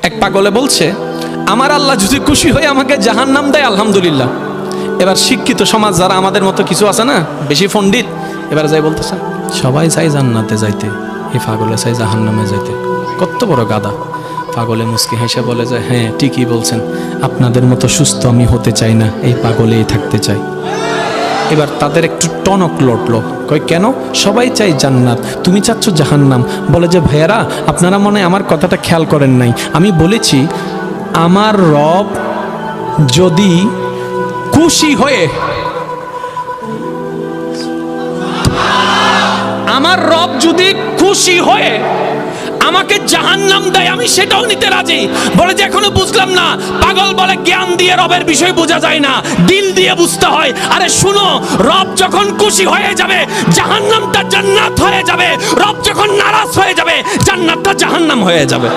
এক পাগলে বলছে, আমার আল্লাহ যদি খুশি হয়ে আমাকে জাহান্নাম দেয় আলহামদুলিল্লাহ। এবার শিক্ষিত সমাজ যারা আমাদের মতো কিছু আছে না, বেশি পণ্ডিত, এবার যাই বলতেছে সবাই চাই জান্নাতে যাইতে, এই পাগলে চাই জাহান্নামে যাইতে। কত বড় গাদা। পাগলে মুস্কি হেসে বলে যে হ্যাঁ ঠিকই বলছেন, আপনাদের মতো সুস্থ আমি হতে চাই না, এই পাগলেই থাকতে চাই। এবার তাদের একটু টনক লড়লো, কয় কেন? সবাই চাই জান্নাত, তুমি চাচ্ছ জাহান্নাম। বলে যে ভাইয়ারা, আপনারা মনে হয় আমার কথাটা খেয়াল করেন নাই। আমি বলেছি আমার রব যদি খুশি হয়ে, আমার রব যদি খুশি হয়ে আমাকে জাহান্নাম দেয়, আমি সেটাও নিতে রাজি। বলে যে এখনো বুঝলাম না। পাগল বলে জ্ঞান দিয়ে রবের বিষয় বোঝা যায় না, দিল দিয়ে বুঝতে হয়। আরে শুনো, রব যখন খুশি হয়ে যাবে জাহান্নামটা জান্নাত হয়ে যাবে, রব যখন নারাজ হয়ে যাবে জান্নাতটা জাহান্নাম হয়ে যাবে।